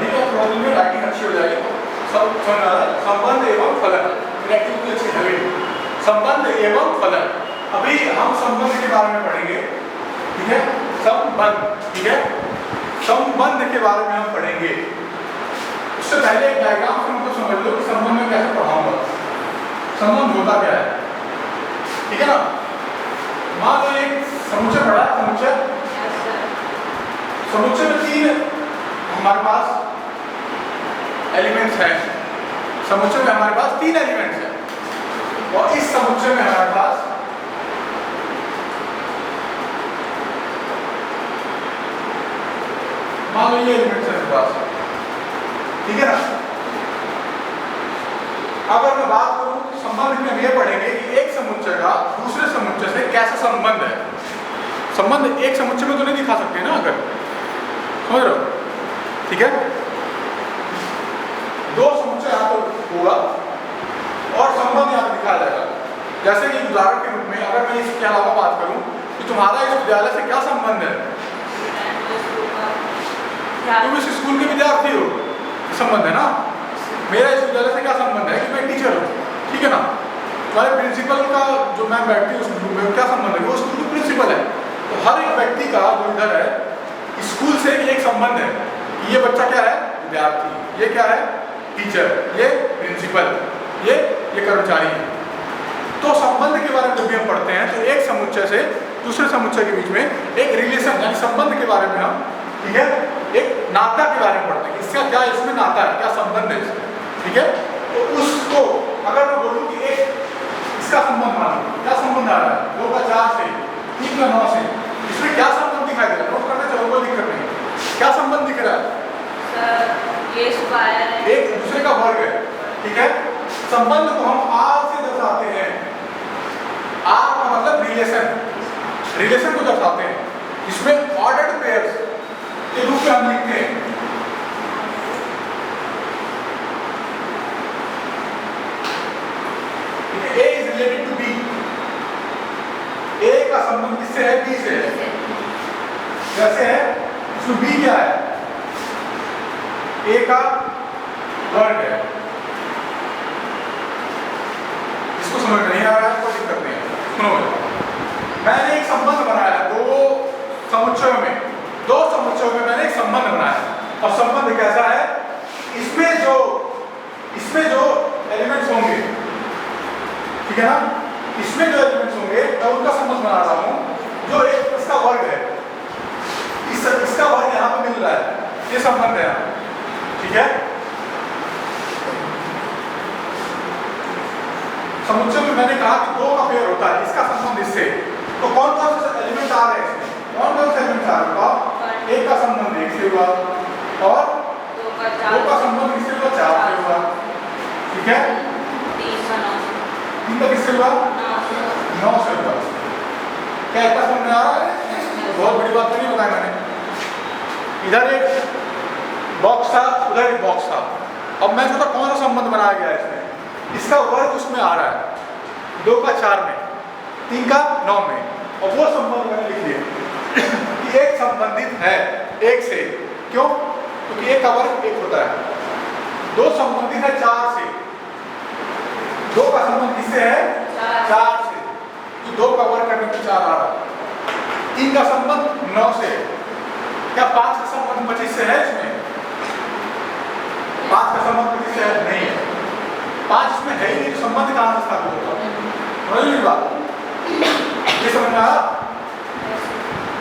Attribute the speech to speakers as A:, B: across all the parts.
A: ठीक है, थोड़ा दिन में राइटिंग अच्छी हो जाएगी। संबंध एवं फलन, एक्टिविटी अच्छी है। संबंध एवं फलन, अभी हम संबंध के बारे में पढ़ेंगे, ठीक है, संबंध, ठीक है, संबंध के बारे में हम पढ़ेंगे। उससे पहले एक डायग्राम से हमको समझ लो कि संबंध में कैसे पढ़ाऊंगा, संबंध होता क्या है, ठीक है ना। मान लो एक समुच्चय पढ़ा है, समुच्चय में 3 हमारे पास एलिमेंट्स हैं। समुच्चय में हमारे पास 3 एलिमेंट्स हैं और इस समुच्चय में हमारे पास मान लो ये एलिमेंट्स है मेरे पास, ठीक है ना। अगर मैं बात करूं संबंध में, हम ये पढ़ेंगे कि एक समुच्चय का दूसरे समुच्चय से कैसा संबंध है। संबंध एक समुच्चय में तो नहीं दिखा सकते ना, अगर समझ रहे हो, ठीक है। 2 समुच्चय यहाँ पर होगा और संबंध यहाँ पर दिखाया जाएगा। जैसे कि उदाहरण के रूप में अगर मैं इसके अलावा बात करूं कि तुम्हारा इस विद्यालय से क्या संबंध है, तुम इस स्कूल के विद्यार्थी हो, संबंध है ना। मेरा इस विद्यालय से क्या संबंध है कि मैं टीचर हूँ, ठीक है ना। तुम्हारे प्रिंसिपल का जो मैम बैठती है उस ग्रुप में क्या संबंध है, वो स्कूल का प्रिंसिपल है। तो हर एक व्यक्ति का जो इधर है स्कूल से एक संबंध है कि ये बच्चा क्या है, विद्यार्थी, ये क्या है, टीचर, ये प्रिंसिपल, ये कर्मचारी है। तो संबंध के बारे में जब भी हम पढ़ते हैं तो एक समुच्चय से दूसरे समुच्चय के बीच में एक रिलेशन यानी संबंध के बारे में हम, ठीक है, एक नाता के बारे में पढ़ते हैं। इसका क्या इसमें नाता है, क्या संबंध है इसमें, ठीक है। तो उसको अगर मैं बोलूं कि एक इसका संबंध मानो, क्या संबंध आ रहा है 2 का 4 से, 3 का 9 से, इसमें क्या संबंध दिखाई दे रहा है, नोट करना चाहिए, कोई दिक्कत नहीं। क्या संबंध दिख रहा है,
B: ये स्क्वायर है,
A: एक दूसरे का वर्ग है, ठीक है। संबंध को हम आर से दर्शाते हैं। आर का मतलब रिलेशन, रिलेशन को दर्शाते हैं। इसमें ऑर्डर्ड पेयर्स के रूप में हम लिखते हैं। A is related to B, A का संबंध किससे है, B से है। कैसे है, इसमें B क्या है, A का वर्ग है। इसको समझ नहीं आ रहा है, कोई दिक्कत नहीं है, सुनो। मैंने एक संबंध बनाया है 2 समुच्चयों में, 2 समुच्चयों में मैंने एक संबंध बनाया और संबंध कैसा है, इसमें जो एलिमेंट्स होंगे, ठीक है ना, इसमें जो एलिमेंट्स होंगे मैं उनका संबंध बना रहा हूं। जो एक इसका वर्ग है, इसका वर्ग यहाँ पे मिल रहा है, ये संबंध है, ठीक है। समुच्चय में मैंने कहा कि 2 का पेयर होता है, इसका संबंध इससे। तो कौन कौन से एलिमेंट आ रहे हैं इसमें, कौन कौन से एलिमेंट आ रहे हैं, एक का संबंध 1 से हुआ और 2 का संबंध किससे हुआ, 4 से हुआ, ठीक है। 3 का किससे हुआ, 9 से हुआ। क्या इतना समझ आ रहा है, बहुत बड़ी बात नहीं बताया मैंने। इधर एक बॉक्स था, उधर एक बॉक्स था। अब मैं सोचा कौन सा संबंध बनाया गया है इसमें, इसका वर्ग उसमें आ रहा है 2 का 4 में, 3 का 9 में, और वो संबंध मैंने लिख दिया कि एक संबंधित है 1 से। क्यों, क्योंकि 1 का वर्ग 1 होता है। 2 संबंधित है 4 से, 2 का संबंध किससे है, 4 से, तो 2 का वर्ग करने पर 4 आ रहा है। 3 का संबंध 9 से, क्या 5 का संबंध 25 से है इसमें, 5 का संबंध 25 से है, नहीं है। 5 इसमें है ही नहीं, तो संबंध कहाँ से स्थापित होगा, समझ ली बात, ये समझ में आया।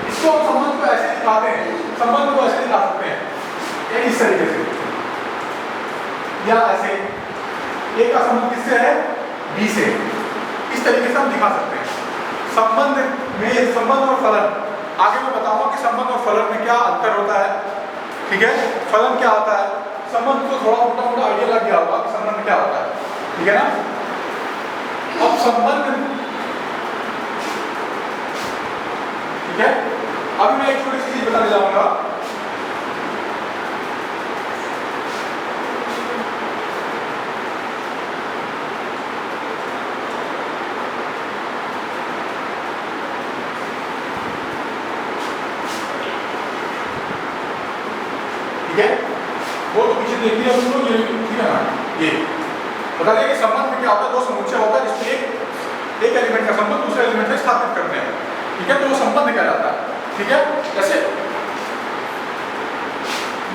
A: इसको हम संबंध को ऐसे दिखाते हैं, संबंध को ऐसे दिखा सकते हैं, इस तरीके से या ऐसे। A का संबंध किससे है, B से, इस तरीके से हम दिखा सकते हैं। संबंध में संबंध और फलन, आगे मैं बताऊंगा कि संबंध और फलन में क्या अंतर होता है, ठीक है। फलन क्या होता है, संबंध को थोड़ा मोटा आइडिया लग गया होगा कि संबंध क्या होता है, ठीक है ना। अब संबंध, ठीक है, अभी मैं एक छोटी सी चीज बताने जाऊंगा। ठीक है, वो चीज देखी है तुम लोग, ये ठीक है ना, ये बता दें कि संबंध में क्या होता है, दो समुच्चय होता है जिसमें एक एलिमेंट का संबंध दूसरे एलिमेंट से स्थापित करते हैं, ठीक है, तो वो संबंध कहलाता है, ठीक है। जैसे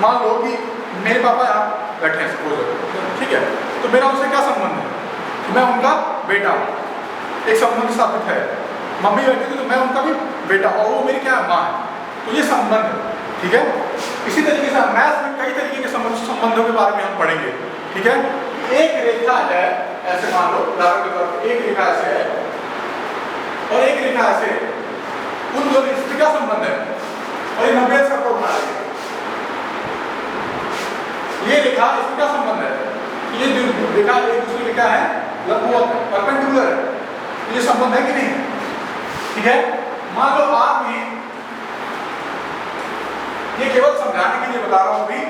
A: मान लो कि मेरे पापा यहाँ बैठे हैं सपोज, ठीक है, तो मेरा उनसे क्या संबंध है, तो मैं उनका बेटा हूँ, एक संबंध स्थापित है। मम्मी बैठी थी तो मैं उनका भी बेटा और वो मेरी क्या है, माँ है, तो ये संबंध है, ठीक है। इसी तरीके से मैथ में कई तरीके के संबंधों के बारे में हम पढ़ेंगे, ठीक है। एक रेखा है, ऐसे मान लो उदाहरण के तौर पर एक रेखा ऐसे है और एक रेखा ऐसे, उन दोनों इससे क्या संबंध है, और ये 90 का कोण बना रही है, ये रेखा इसका क्या संबंध है, ये जो रेखा एक दूसरे रेखा है लंबवत है, परपेंडिकुलर है, ये संबंध है कि नहीं, ठीक है। मान लो आप भी, ये केवल समझाने के लिए बता रहा हूँ, अभी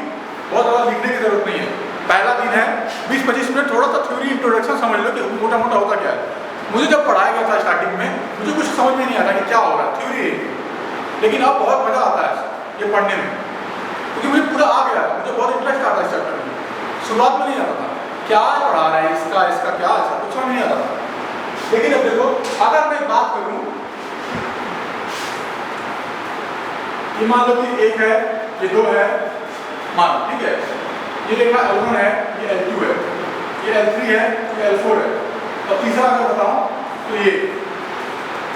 A: बहुत ज़्यादा लिखने की जरूरत नहीं है, पहला दिन है, 20-25 मिनट थोड़ा सा थ्योरी इंट्रोडक्शन समझ लो कि मोटा मोटा होता क्या है। मुझे जब पढ़ाया गया था स्टार्टिंग में मुझे कुछ समझ में नहीं आता कि क्या हो रहा है, थ्योरी है, लेकिन अब बहुत मजा आता है ये पढ़ने में, क्योंकि मुझे पूरा आ गया, मुझे बहुत इंटरेस्ट आता है इस चैप्टर में। शुरुआत में नहीं आता था क्या पढ़ा रहे हैं, इसका क्या है, कुछ समझ नहीं आता था, लेकिन अब देखो अगर मैं बात करूं, ये मान लो कि एक है, ये दो है, मान लो ठीक है, ये रेखा L1 है, ये L2 है, ये L3 है, ये L4 है, और तीसरा अगर बताऊं तो ये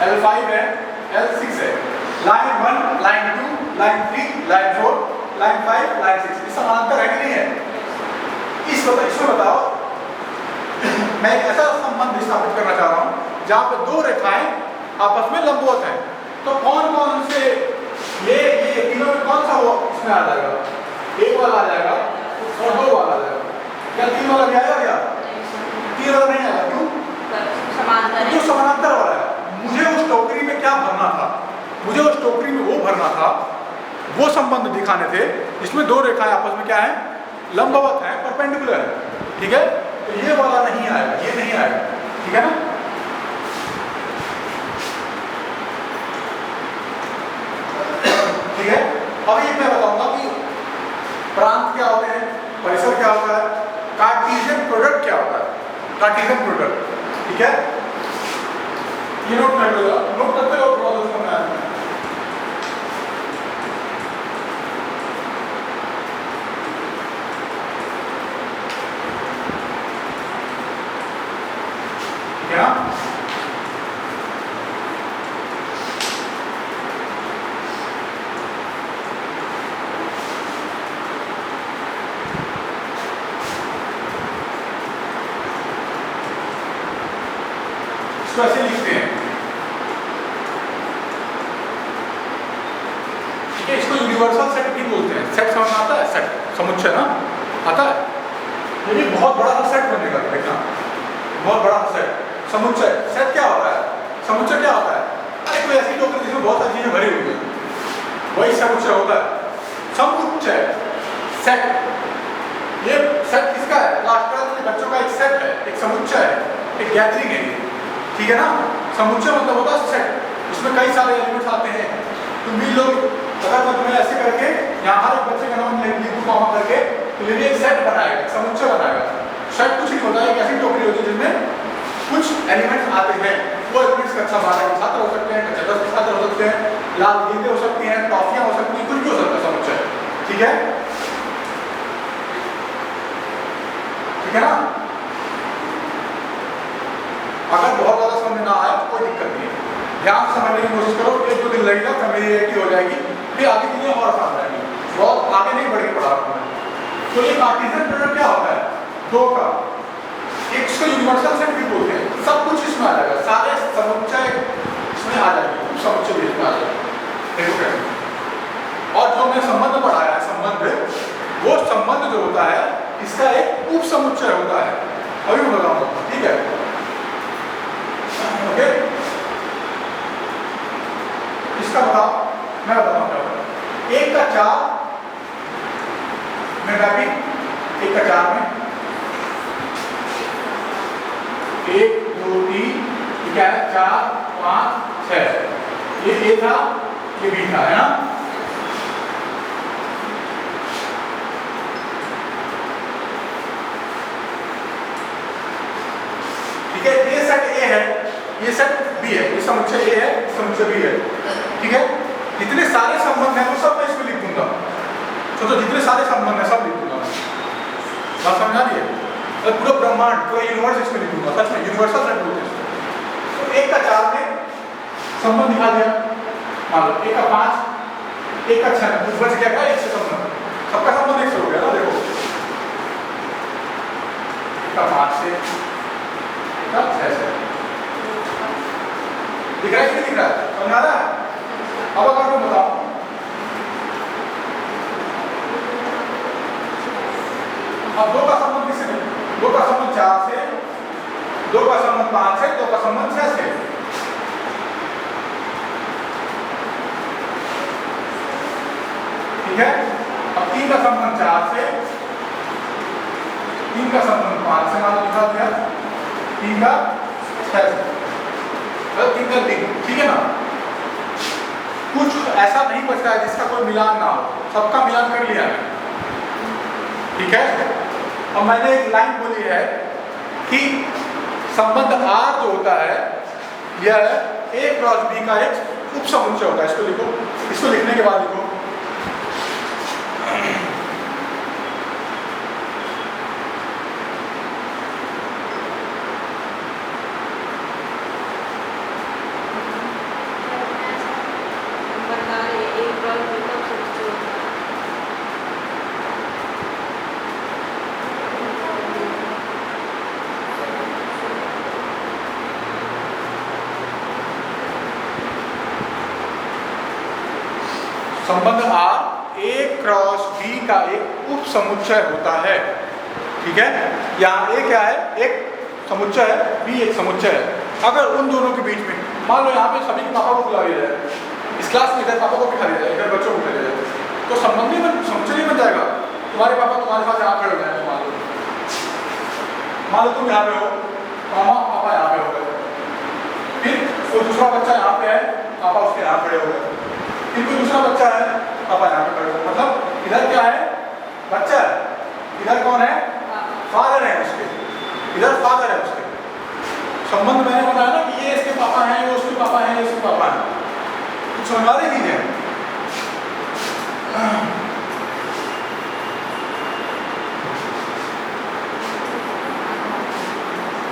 A: L5 है, L6 है, line 1, line 2, line 3, line 4, line 5, line 6, ये समानांतर है कि नहीं है? इसमें बताओ मैं एक ऐसा संबंध स्थापित करना चाह रहा हूं जहां पे दो रेखाएं आपस में लंबवत हैं, तो कौन कौन से ये तीनों में कौन सा वो इसमें आ जाएगा, एक वाला आ जाएगा और दो वाला आ जाएगा, क्या तीन वाला भी आएगा, क्या तीन वाला नहीं आएगा, क्यों? जो समानांतर वाला है, मुझे उस टोकरी में क्या भरना था, मुझे उस टोकरी में वो भरना था, वो संबंध दिखाने थे जिसमें दो रेखाएं आपस में क्या है, लंबवत है, परपेंडिकुलर है, ठीक है। तो ये वाला नहीं आएगा, ये नहीं आएगा, ठीक है ना। ठीक है, अब ये मैं बताऊंगा कि प्रांत क्या होते हैं, परिसर क्या होता है, कार्टेशियन प्रोडक्ट क्या होता है, कार्टेशियन प्रोडक्ट, ठीक है। ये नोट कर लो, नोट करते हो थोड़ा दोस्तों में, ठीक है ना। ऐसे लिखते हैं, ठीक है, इसको यूनिवर्सल सेट भी बोलते हैं। सेट समझ में आता है, सेट समुच्चय ना आता है, ये भी बहुत बड़ा सा सेट बनेगा, देखना बहुत बड़ा सा सेट, समुच्चय। सेट क्या होता है, समुच्चय क्या होता है, अरे कोई ऐसी टोकरी जिसमें बहुत सारी चीजें भरी हुई है, वही समुच्चय होता है। समुच्चय सेट, ये सेट किसका है, क्लास 12 के बच्चों का एक सेट है, एक समुच्चय है, एक गैदरिंग है, ठीक है ना। समुच्चय मतलब होता है सेट, इसमें कई सारे एलिमेंट्स आते हैं। तुम भी लोग अगर मैं तुम्हें ऐसे करके यहाँ हर एक बच्चे का नाम लिखूंगा वहाँ करके, तो ये भी एक सेट बनाएगा, एक समुच्चय बनाएगा। सेट कुछ नहीं होता है, एक ऐसी टोकरी होती है जिसमें कुछ एलिमेंट्स आते हैं, वो एलिमेंट्स कक्षा 12 के छात्र हो सकते हैं, कक्षा 10 के छात्र हो सकते हैं, लाल गेंदें हो सकती हैं, टॉफियाँ हो सकती हैं, कुछ भी हो सकता है समुच्चय, ठीक है, ठीक है ना। अगर बहुत ज़्यादा समझ ना आए तो कोई दिक्कत नहीं है, ध्यान से समझने की कोशिश करो, 1-2 दिन लगेगा, फैमिलियरिटी हो जाएगी, फिर आगे चीजें और आसान रहेगी, बहुत आगे नहीं बढ़ेगी पढ़ा रहा हूँ। तो ये कार्टेशियन प्रोडक्ट क्या होता है, दो का, एक इसको यूनिवर्सल सेट भी बोलते हैं, सब कुछ इसमें आ जाएगा, सारे समुच्चय इसमें आ जाएंगे, समुच्चय भी इसमें आ जाएगा, देखो कैसे। और जो मैं संबंध पढ़ाया है, संबंध, वो संबंध जो होता है इसका एक उप समुच्चय होता है, अभी मैं बताऊंगा, ठीक है, ओके। इसका बताओ, मैं बताऊंगा क्या होता है। 1 का 4 में मैपिंग, 1 का 4 में 1, 2, 3, क्या है, 4, 5, 6, ये A था, ये B था, है ना। ठीक है, ये सेट ए है, ये सेट बी है, ये समुच्चय ए है, समुच्चय बी है, ठीक है। जितने सारे संबंध हैं वो सब मैं इसमें लिख दूंगा। सोचो जितने सारे संबंध हैं सब लिख दूंगा, बात समझ आ रही है? और पूरा ब्रह्मांड, पूरा यूनिवर्स इसमें लिख दूंगा, सच में यूनिवर्सल सेट बोलते हैं। तो 1 का 4 में संबंध दिखा दिया, मान लो 1 का 5, 1 का 6 बच गया क्या? 1 से संबंध, सबका संबंध 1 से हो गया ना। देखो 1 का 5 से, 1 का 6 से दिख रहा है कि नहीं दिख रहा है? समझ आ रहा है? अब अगर मैं बताऊं, अब 2 का संबंध किससे है? 2 का संबंध 4 से, 2 का संबंध 5 से, 2 का संबंध 6 से। ठीक है, अब 3 का संबंध 4 से, 3 का संबंध 5 से, मान लिखा गया 3 का 6 से, 3 का 3, ठीक है ना। कुछ ऐसा नहीं बचता है जिसका कोई मिलान ना हो, सबका मिलान कर लिया है, ठीक है। और मैंने एक लाइन बोली है कि संबंध R जो होता है यह A क्रॉस B का एक उप समुच्चय होता है। इसको लिखो, इसको लिखने के बाद लिखो संबंध R A क्रॉस B का एक उप समुच्चय होता है, ठीक है। यहाँ A क्या है? एक समुच्चय है, B एक समुच्चय है। अगर उन दोनों के बीच में मान लो यहाँ पे सभी के पापा को बुला लिया जाए, इस क्लास में इधर पापा को बिठा दिया जाए, इधर बच्चों को बिठा दिया जाए, तो संबंध नहीं बन, समुच्चय नहीं बन जाएगा। तुम्हारे पापा तुम्हारे पास यहाँ खड़े हो जाए, मान लो तुम यहाँ पे हो, मामा पापा यहाँ पे हो गए, फिर कोई दूसरा बच्चा यहाँ पे है, पापा उसके यहाँ खड़े हो गए, फिर कोई दूसरा बच्चा है, पापा यहाँ पे खड़े हो गए। मतलब इधर क्या है? बच्चा है, इधर कौन है? फादर है उसके, इधर फादर है उसके। संबंध मैंने बताया ना कि ये इसके पापा हैं, ये उसके पापा हैं, ये इसके पापा हैं। कुछ समझा रही चीजें?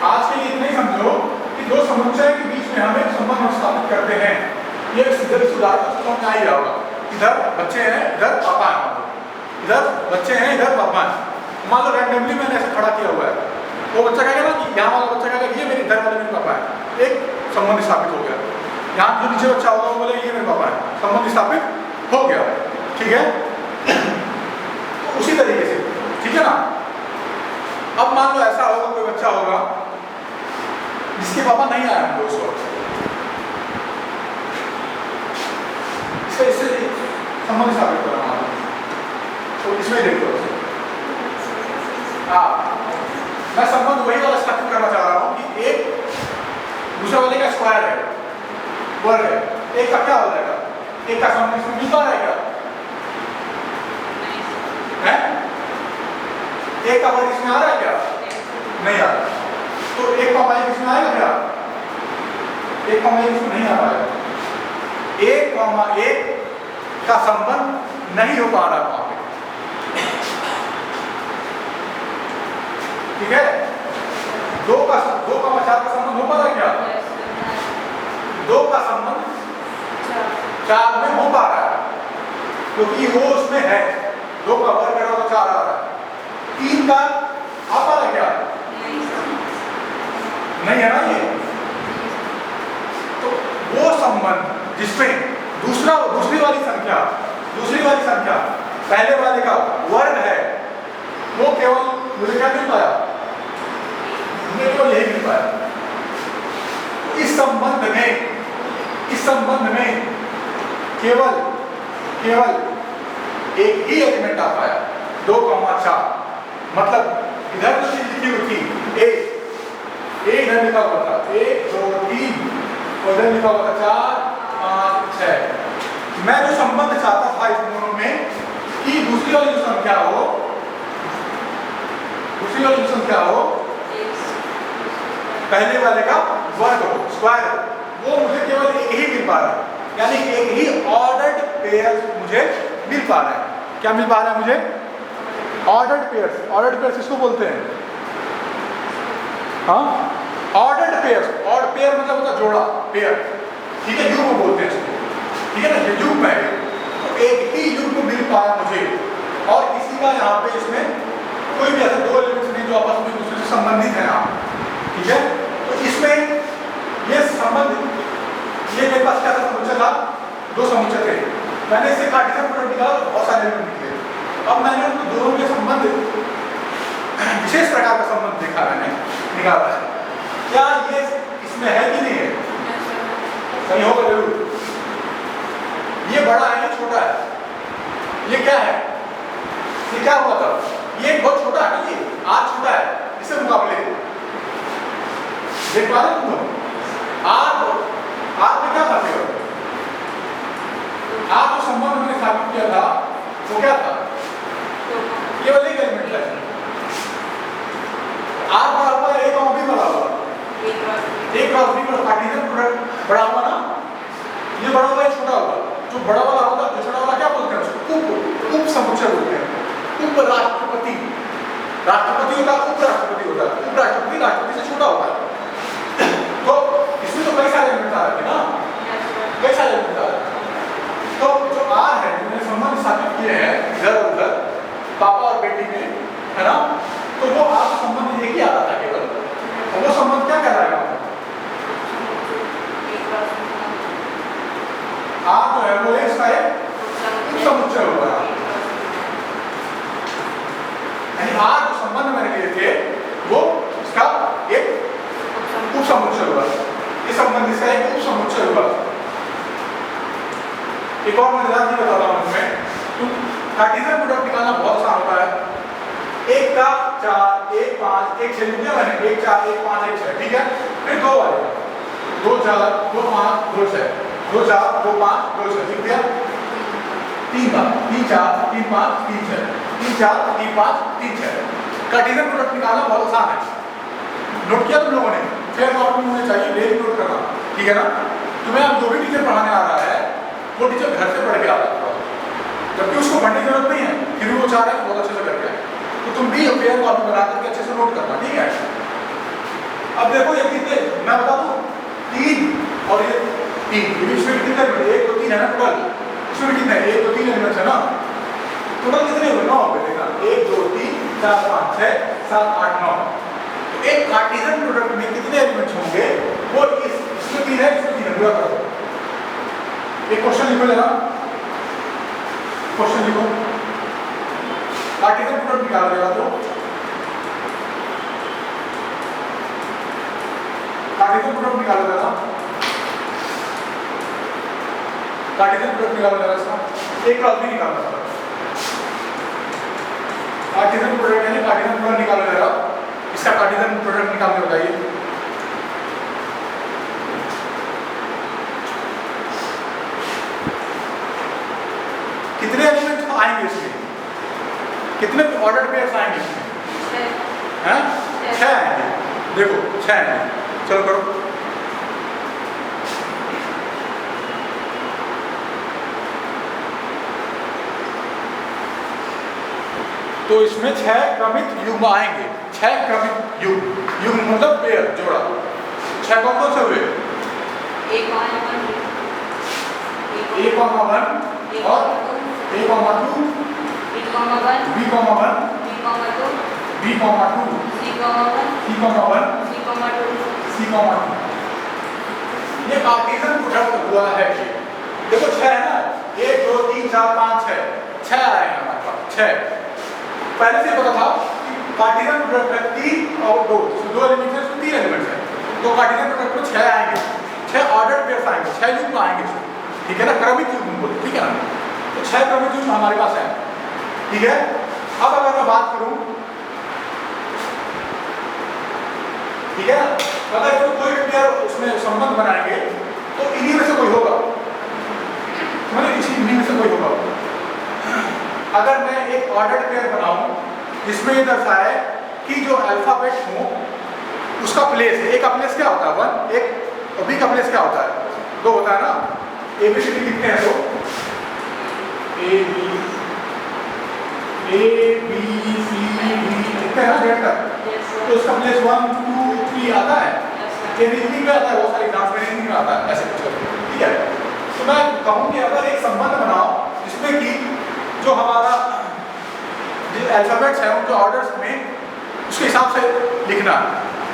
A: आज के लिए इतना ही समझो कि दो समुच्चय के बीच में हम एक संबंध स्थापित करते हैं। ये सीधे सुधार तो समझ में आ ही जाएगा। इधर बच्चे हैं, इधर पापा है, इधर बच्चे हैं, इधर पापा है। मान लो रैंडमली मैंने ऐसे खड़ा किया हुआ है, वो बच्चा कहेगा ना कि यहाँ वाला बच्चा कहेगा ये मेरे इधर वाले मेरे पापा है, एक संबंध स्थापित हो गया। यहाँ जो नीचे बच्चा होगा वो बोले ये मेरे पापा है, संबंध स्थापित हो गया, ठीक है। तो उसी तरीके से, ठीक है ना। अब मान लो ऐसा होगा, कोई बच्चा होगा जिसके पापा नहीं आए होंगे उस वक्त, इससे संबंध स्थापित करना, तो इसमें देखो मैं संबंध वही वाला स्थापित करना चाह रहा हूँ कि एक दूसरे वाले का स्क्वायर है, वर्ग है, एक का क्या हो जाएगा? एक का संबंध इसमें मिलता है क्या? है? एक का वर्ग इसमें आ रहा है क्या? नहीं आ रहा। तो एक का वर्ग इसमें आएगा क्या? एक का वर्ग इसमें नहीं आ पाएगा। एक कॉमा एक का संबंध नहीं हो पा रहा वहां पे, ठीक है। 2 का 4 का संबंध हो पा रहा है क्या? 2 का संबंध 4 में हो पा रहा है क्योंकि वो उसमें है, 2 का वर्ग करो तो 4 आ रहा है। 3 का आ पा रहा है क्या? नहीं है ना ये। तो वो संबंध जिसमें दूसरी वाली संख्या पहले वाले का वर्ग है, वो केवल मुझे क्या मिल पाया? मुझे केवल यही मिल पाया। इस संबंध में केवल एक ही एलिमेंट आ पाया, 2,4। मतलब इधर जो चीज लिखी हुई थी ए इधर लिखा हुआ था 1 2 3 और इधर लिखा हुआ था 4 5 6। मैं जो संबंध चाहता था इस दोनों में कि दूसरी वाली जो संख्या हो पहले वाले का वर्ग हो, स्क्वायर हो, वो मुझे केवल एक ही मिल पा रहा है, यानी एक ही ऑर्डर्ड पेयर मुझे मिल पा रहा है। क्या मिल पा रहा है मुझे? Ordered pairs. ऑर्डर्ड पेयर्स किसको बोलते हैं? हाँ, ऑर्डर्ड पेयर्स। ऑर्ड पेयर मतलब होता है जोड़ा, पेयर, ठीक है, युग्म बोलते हैं इसको, ठीक है ना, ये युग्म है। तो एक ही युग्म मिल पाया मुझे, और किसी का यहाँ पे इसमें कोई भी ऐसे दो एलिमेंट्स नहीं जो आपस में एक दूसरे से संबंधित है यहाँ, ठीक है। तो इसमें ये संबंध, ये मेरे पास क्या था समुच्चय था, दो समुच्चय थे, मैंने इससे कार्टेशियन प्रोडक्ट निकाला तो बहुत सारे एलिमेंट निकले। अब मैंने उन दोनों के संबंध, विशेष प्रकार का संबंध देखा, मैंने निकाला है। क्या ये इसमें है कि नहीं है? सही होगा जरूर। ये बड़ा है, ये छोटा है, ये क्या है? ये क्या हुआ था? ये बहुत छोटा है ना, ये आर छोटा है इससे मुकाबले, देख पा रहे तुम? आर में क्या था? आर जो संबंध मैंने स्थापित किया था वो क्या था? केवल एक एलिमेंट है। आर बड़ा हुआ, एक और भी बड़ा हुआ, एक क्रॉस बी बड़ा, कार्टेशियन प्रोडक्ट बड़ा हुआ ना, ये बड़ा हुआ, ये छोटा हुआ। जो बड़ा वाला होगा, जो छोटा वाला क्या बोलते हैं उसको? उप समुच्चय बोलते हैं। उप राष्ट्रपति, राष्ट्रपति होता है, उप राष्ट्रपति होता है। उप राष्ट्रपति राष्ट्रपति से छोटा होता है। तो इसमें तो कई सारे एलिमेंट आ रहे हैं ना, कई सारे एलिमेंट आ रहे हैं। तो जो आर है, जो मैंने संबंध स्थापित किए हैं इधर और उधर, पापा और बेटी में, है ना, तो वो आर का संबंध एक ही आ रहा था केवल, और वो संबंध क्या कहलाएगा? आर जो है वो इसका एक उप समुच्चय होगा। यानी आर जो संबंध मैंने लिए थे वो इसका एक उप समुच्चय होगा। इस संबंध इसका एक उप समुच्चय होगा। एक और मजेदार चीज बताता हूं इसमें, तो कार्टेशियन प्रोडक्ट निकालना बहुत आसान होता है। एक का 4, 1, 5, एक 6 लिख दिया मैंने, 1, 4, 1, 5, 1, 6, ठीक है। फिर दो वाले 2, 4, 2, 5, 2, 6, 2, 4, 2, 5, 2, 6 लिख दिया। 3 का 3, 4, 3, 5, 3, 6, 3, 4, 3, 5, 3, 6। कार्टेशियन प्रोडक्ट निकालना बहुत आसान है। नोट किया तुम लोगों ने? फेयर कॉपी होनी चाहिए, डेली नोट करना, ठीक है ना। तुम्हें अब जो भी टीचर पढ़ाने आ रहा है वो टीचर घर से पढ़ के आ रहा है, जबकि उसको पढ़ने की जरूरत नहीं है, फिर भी वो चाह रहा है बहुत अच्छे से करके आए। तो तुम भी फेयर कॉपी बना करके अच्छे से नोट करना, ठीक है। अब देखो ये कितने, मैं बता दूं, 3 और ये 3, ये इसमें कितने एलिमेंट? 1, 2, 3 है ना टोटल। इसमें कितने? 1, 2, 3 एलिमेंट्स है ना। टोटल कितने हुए? 9 पे देखना, 1, 2, 3, 4, 5, 6, 7, 8, 9। तो एक कार्टेशियन प्रोडक्ट में कितने एलिमेंट्स होंगे? वो इसमें 3 है, इसमें 3 है, पूरा करो। एक क्वेश्चन लिखो जरा, क्वेश्चन लिखो, कार्टेशियन प्रोडक्ट निकालो जरा। तो कार्टेशियन प्रोडक्ट निकालो जरा, कार्टेशियन प्रोडक्ट निकालो जरा इसका। एक क्रॉस भी निकालो जरा, कार्टेशियन प्रोडक्ट यानी कार्टेशियन प्रोडक्ट निकालो जरा। इसका कार्टेशियन प्रोडक्ट निकाल के बताइए। कितने एलिमेंट्स आएंगे इसमें? कितने ऑर्डर पेयर्स आएंगे इसमें? हैं? 6 आएंगे। देखो 6 आएंगे, चलो करो। तो इसमें 6 क्रमिक युग्म आएंगे। 6 क्रमिक युग्म, युग्म मतलब पेयर, जोड़ा। 6 कौन से हुए? 1, 1 और A, 2, B, 1, B, 2, B, 2, C, 2, ये कार्टेशियन प्रोडक्ट हुआ है। देखो 6 है ना, 1, 2, 3, 4, 5, 6 आएगा हमारे पास। 6 पहले से पता था कि कार्टेशियन प्रोडक्ट है 3 और 2, 2 एलिमेंट्स हैं, 3 एलिमेंट्स हैं। तो कार्टेशियन प्रोडक्ट में 6 आएंगे, 6 ऑर्डर्ड पेयर्स आएंगे, 6 युग्म आएंगे, ठीक है ना, क्रमिक युग्म बोलते, ठीक है ना। तो 6 क्रमिक युग्म हमारे पास है, ठीक है। अब अगर मैं बात करूं, ठीक है, अगर तो कोई पेयर उसमें संबंध बनाएंगे तो इन्हीं में से कोई होगा, इन्हीं में से कोई होगा। अगर मैं एक ऑर्डर्ड पेयर बनाऊं जिसमें ये दर्शाए कि जो अल्फाबेट हो उसका प्लेस, ए का प्लेस क्या होता है 1, एक और बी का प्लेस क्या होता है 2 होता है ना। ए बी सी डी लिखते हैं तो ए बी सी डी लिखते हैं ना जेड तक, तो उसका प्लेस 1 2 3 आता है। ये रीजनिंग में आता है, वो सारे एग्जाम्स में रीजनिंग में आता है ऐसे कुछ, ठीक है। तो मैं कहूँ कि अगर एक संबंध बनाओ जिसमें कि जो हमारा जो अल्फाबेट्स है उनके ऑर्डर्स में उसके हिसाब से लिखना है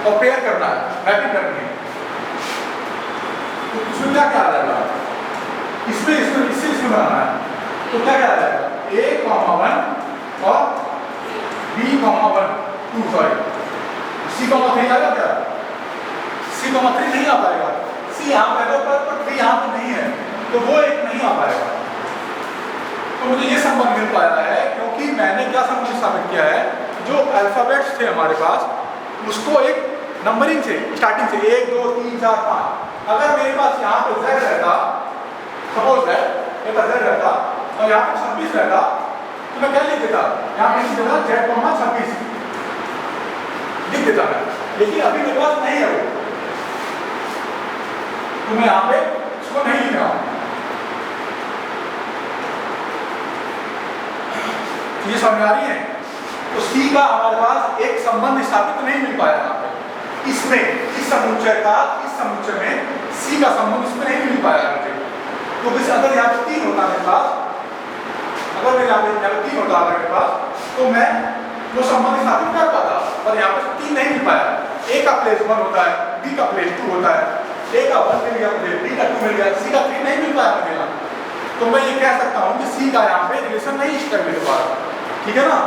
A: और पेयर करना है, मैपिंग करनी है, तो इसमें क्या क्या आ जाएगा, इसमें इसमें बनाना है, तो क्या क्या आ जाएगा a, 1 और b, 1 2 सॉरी c, 3 आएगा क्या, c, 3 नहीं आ पाएगा, c यहाँ पे है पर 3 यहाँ पे नहीं है, तो वो एक नहीं आ पाएगा। तो मुझे ये संबंध मिल पाया है क्योंकि मैंने क्या संबंध स्थापित किया है, जो अल्फाबेट्स थे हमारे पास उसको एक नंबरिंग से स्टार्टिंग से 1 2 3 4 5, अगर मेरे पास यहाँ पे z रहता, सपोज मेरे पास z रहता और यहाँ पे 26 रहता, तो मैं क्या लिख देता, यहाँ पे लिख देता z, 26 लिख देता मैं, लेकिन अभी मेरे पास नहीं है वो, तो मैं यहाँ पे उसको नहीं लिख रहा हूँ। ये समझ आ रही है। तो C का हमारे पास एक संबंध स्थापित नहीं मिल पाया यहाँ पे, इसमें इस समुच्चय का इस समुच्चय में C का संबंध इसमें नहीं मिल पाया मुझे, तो किसी अगर यहाँ पे 3 होता मेरे पास, अगर मेरे यहाँ पे 3 होता मेरे पास, तो मैं वो संबंध स्थापित कर पाता, पर यहाँ पे 3 नहीं मिल पाया। A का प्लेस 1 होता है, B का प्लेस 2 होता है, A का 1 मिल गया मुझे, B का 2 मिल गया, C का 3 नहीं मिल पाया मुझे यहाँ, तो मैं ये कह सकता हूँ कि C का यहाँ पे रिलेशन नहीं स्टेबल हो पा रहा, ठीक है ना,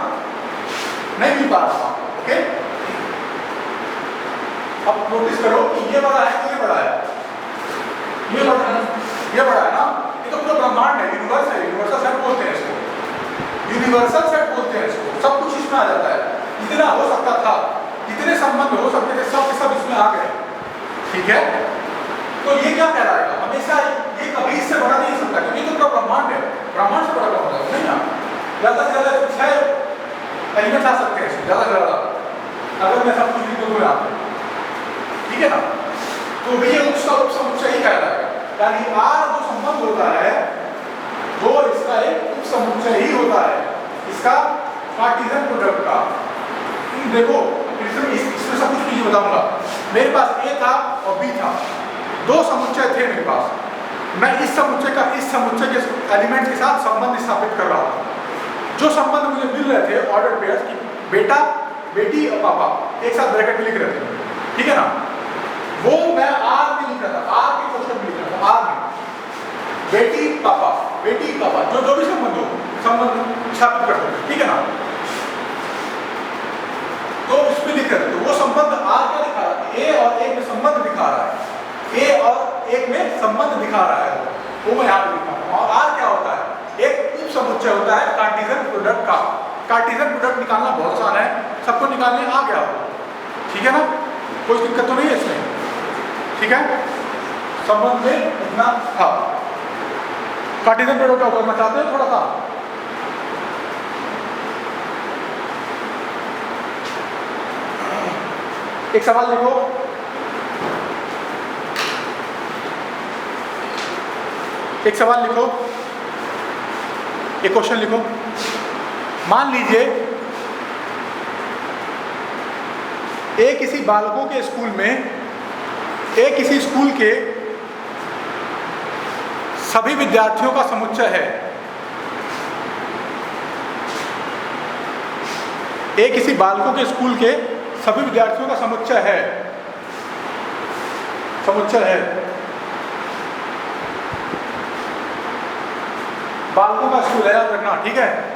A: नहीं मिल पा रहा। ओके, अब नोटिस करो कि ये बड़ा है, ये बड़ा है, ये बड़ा है, ये बड़ा है ना, ये तो पूरा ब्रह्मांड है, यूनिवर्स है, यूनिवर्सल सेट बोलते हैं इसको, यूनिवर्सल सेट बोलते हैं इसको, सब कुछ इसमें आ जाता है, जितना हो सकता था, जितने संबंध हो सकते थे सब के सब इसमें आ गए, ठीक है। तो ये क्या कहलाएगा, हमेशा ये कभी इससे बड़ा नहीं हो सकता, क्योंकि ये तो पूरा ब्रह्मांड है, ब्रह्मांड से बड़ा कौन होगा, नहीं ना, ज्यादा से ज्यादा 6 एलिमेंट आ सकते हैं इसमें, ज्यादा से ज्यादा, अगर मैं सब कुछ लिख दूँ यहाँ पे, ठीक है ना, तो भी ये उसका उप समुच्चय ही कहलाएगा, यानी R जो संबंध होता है वो इसका एक उप समुच्चय ही होता है, इसका कार्टेशियन प्रोडक्ट का। देखो इसमें सब कुछ चीज बताऊंगा, मेरे पास A था और B था, 2 समुच्चय थे मेरे पास, मैं इस समुच्चय का इस समुच्चय के एलिमेंट के साथ संबंध स्थापित कर रहा हूँ, जो संबंध मुझे मिल रहे थे ऑर्डर पेयर्स की, बेटा बेटी और पापा एक साथ ब्रैकेट में लिख रहे थे, ठीक है ना, वो मैं R में लिख रहा था, R के क्वेश्चन में लिख रहा था, R में बेटी पापा जो भी संबंध स्थापित करते थे, ठीक है ना, तो उसमें लिख रहे थे, तो वो संबंध R क्या दिखा रहा है, A और 1 में संबंध दिखा रहा है, A और 1 में संबंध दिखा रहा है, वो मैं यहाँ पे लिखा हूँ। और R क्या होता है, एक उप समुच्चय होता है कार्टेशियन प्रोडक्ट का। कार्टेशियन प्रोडक्ट निकालना बहुत आसान है, सबको निकालने आ गया हो, ठीक है ना, कोई दिक्कत तो नहीं है इसमें, ठीक है, संबंध में इतना था। कार्टेशियन प्रोडक्ट का करना चाहते हैं थोड़ा सा, एक सवाल लिखो, एक सवाल लिखो, एक क्वेश्चन लिखो। मान लीजिए एक किसी बालकों के स्कूल में, एक किसी स्कूल के सभी विद्यार्थियों का समुच्चय है, एक किसी बालकों के स्कूल के सभी विद्यार्थियों का समुच्चय है, बालकों का स्कूल है, याद रखना, ठीक है।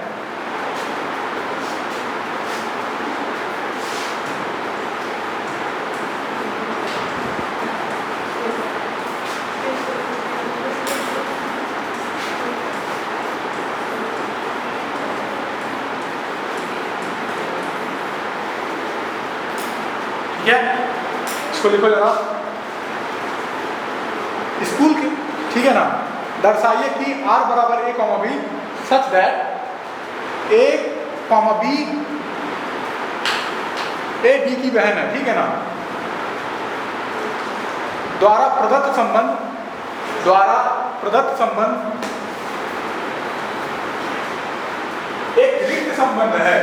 A: ठीक है, इसको लिखो जरा, स्कूल के, ठीक है ना, दर्शाइए कि R बराबर A, B such that A, B A B की बहन है, ठीक है ना, द्वारा प्रदत्त संबंध एक रिक्त संबंध है।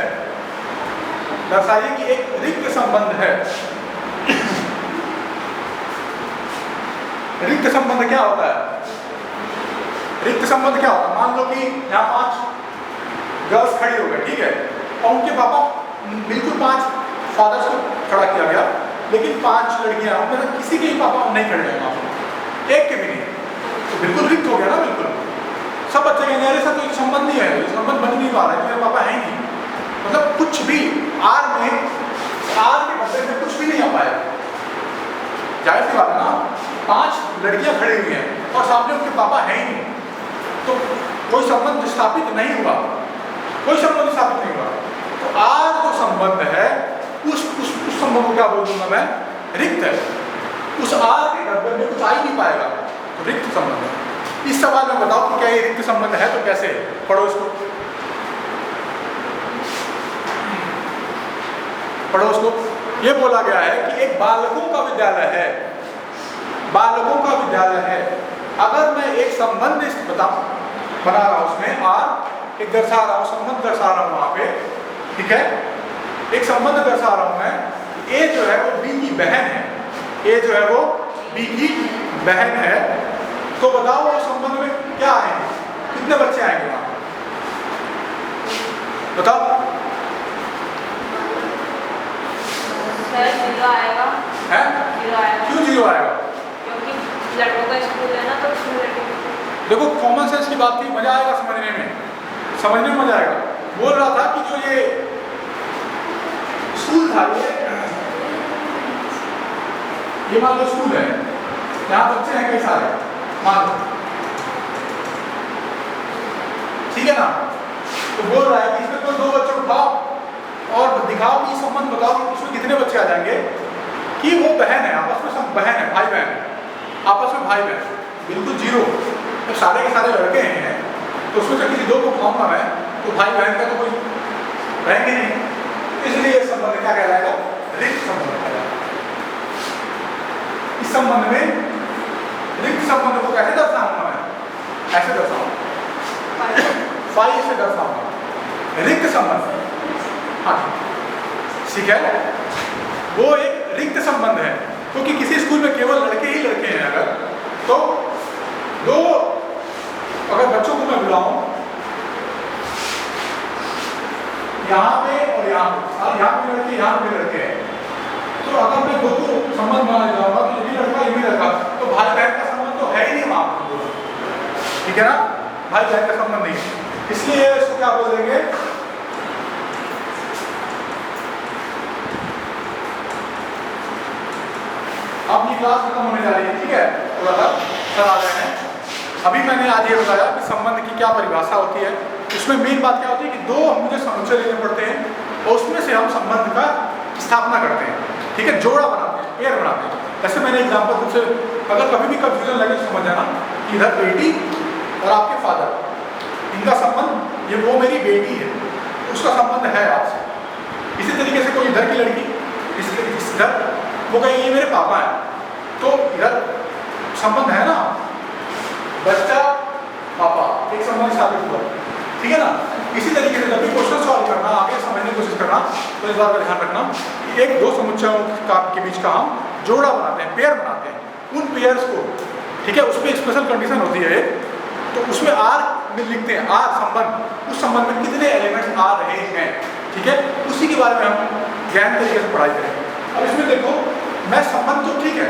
A: दर्शाइए कि एक रिक्त संबंध है। रिक्त संबंध क्या होता है? रिक्त संबंध क्या होता है? मान लो कि यहाँ 5 गर्ल्स खड़ी हो गई, ठीक है, और उनके पापा बिल्कुल 5 फादर्स को खड़ा किया गया, लेकिन 5 लड़कियां उनमें से किसी के ही पापा नहीं खड़े हैं, एक के भी नहीं, तो बिल्कुल रिक्त हो गया ना। बिल्कुल सब बच्चे कहेंगे अरे सर तो एक संबंध नहीं है, संबंध बन नहीं पा रहा है, मेरे पापा है ही नहीं, मतलब कुछ भी आर के बदले में कुछ भी नहीं आ पाया। जाहिर सी बात है ना, 5 लड़कियां खड़ी हुई हैं और सामने उनके पापा है ही नहीं, तो कोई संबंध स्थापित नहीं हुआ, कोई संबंध स्थापित नहीं हुआ। तो आर जो संबंध है उस संबंध को क्या बोल दूंगा मैं? रिक्त है। उस आर के डब्बे में कुछ आ ही नहीं पाएगा, तो रिक्त संबंध है। इस सवाल में बताओ कि क्या ये रिक्त संबंध है, तो कैसे पढ़ो इसको, पढ़ो उसको। ये बोला गया है कि एक बालकों का विद्यालय है, बालकों का विद्यालय है। अगर मैं एक संबंध बना रहा हूं, उसमें आर एक दर्शा रहा हूं, संबंध दर्शा रहा हूं वहां पे, ठीक है, एक संबंध दर्शा रहा हूं मैं। ए जो है वो बी की बहन है, ए जो है वो बी की बहन है, तो बताओ वो संबंध में क्या आएंगे, कितने बच्चे आएंगे वहां, बताओ?
B: जीरो आएगा।
A: है?
B: जीरो आएगा।
A: क्यों जीरो आएगा?
B: क्योंकि लड़कों का स्कूल है ना, तो उसमें लड़के।
A: देखो कॉमन सेंस की बात थी, मजा आएगा समझने में मजा आएगा। बोल रहा था कि जो ये स्कूल था, ये मान लो स्कूल है, यहाँ बच्चे हैं कई सारे, मान लो, ठीक है ना, तो बोल रहा है कि इसमें कोई 2 बच्चे उठाओ और दिखाओ कि संबंध बताओ कि उसमें कितने बच्चे आ जाएंगे, कि वो बहन है, आपस में सब बहन है, भाई बहन, आपस में भाई बहन, बिल्कुल जीरो। तो सारे के सारे लड़के हैं, तो उसमें से किसी 2 को उठाऊंगा मैं, तो भाई बहन का तो कोई रहेंगे नहीं, इसलिए ये संबंध क्या कहलाएगा? रिक्त संबंध कहलाएगा। इस संबंध में रिक्त संबंध को कैसे दर्शाऊंगा मैं? ऐसे दर्शाऊंगा, फाई से दर्शाऊंगा रिक्त संबंध। हाँ ठीक है, वो एक रिक्त संबंध है, क्योंकि किसी स्कूल में केवल लड़के ही लड़के हैं, अगर तो 2 अगर बच्चों को मैं बुलाऊं यहाँ पे और यहाँ पे लड़के, यहाँ पे लड़के हैं, तो अगर मैं 2 को संबंध बना जाऊंगा तो ये भी लड़का ये भी लड़का, तो भाई बहन का संबंध तो है ही नहीं वहां, ठीक है ना, भाई बहन का संबंध नहीं, इसलिए इसको क्या बोल देंगे? अब ये क्लास खत्म होने जा रही है, ठीक है, थोड़ा सा सर आ रहे हैं। अभी मैंने आज ये बताया कि संबंध की क्या परिभाषा होती है। इसमें मेन बात क्या होती है कि 2 मुझे समुच्चय लेने पड़ते हैं और उसमें से हम संबंध का स्थापना करते हैं, ठीक है, जोड़ा बनाते हैं, पेयर बनाते हैं। जैसे मैंने एग्जाम्पल तुमसे, अगर कभी भी कंफ्यूजन लगे तो समझ जाना, इधर बेटी और आपके फादर, इनका संबंध, ये वो मेरी बेटी है, उसका संबंध है आपसे। इसी तरीके से कोई इधर की लड़की, इधर वो कहेंगे ये मेरे पापा हैं, तो इधर संबंध है ना, बच्चा पापा, एक संबंध स्थापित हुआ, ठीक है ना। इसी तरीके से जब भी क्वेश्चन सॉल्व करना, आगे समझने की कोशिश करना, तो इस बात का ध्यान रखना कि 1-2 समुच्चयों के बीच का हम जोड़ा बनाते हैं, पेयर बनाते हैं, उन पेयर्स को, ठीक है, उसमें स्पेशल कंडीशन होती है, तो उसमें आर में लिखते हैं, आर संबंध, उस संबंध में कितने एलिमेंट्स आ रहे हैं, ठीक है, उसी के बारे में हम गहन तरीके से पढ़ाई करेंगे। अब इसमें देखो, मैं संबंध तो ठीक है,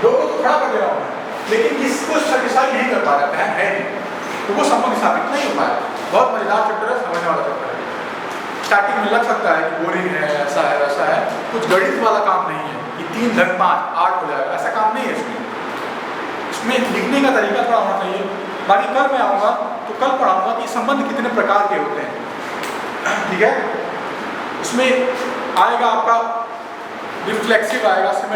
A: 2 को तो खड़ा कर दे रहा हूँ, लेकिन किसको सेटिस्फाई नहीं कर पा रहा, बहन है नहीं, तो वो संबंध स्थापित नहीं हो पाया। बहुत मजेदार चैप्टर है, समझने वाला चैप्टर है। स्टार्टिंग में लग सकता है कि बोरिंग है, ऐसा है वैसा है, कुछ गणित वाला काम नहीं है कि 3 + 5 8 हो जाएगा, ऐसा काम नहीं है इसमें लिखने का तरीका थोड़ा होना चाहिए। बाकी कल मैं आऊँगा तो कल पढ़ाऊँगा कि संबंध कितने प्रकार के होते हैं, ठीक है। उसमें आएगा आपका रिफ्लेक्सिव आएगा,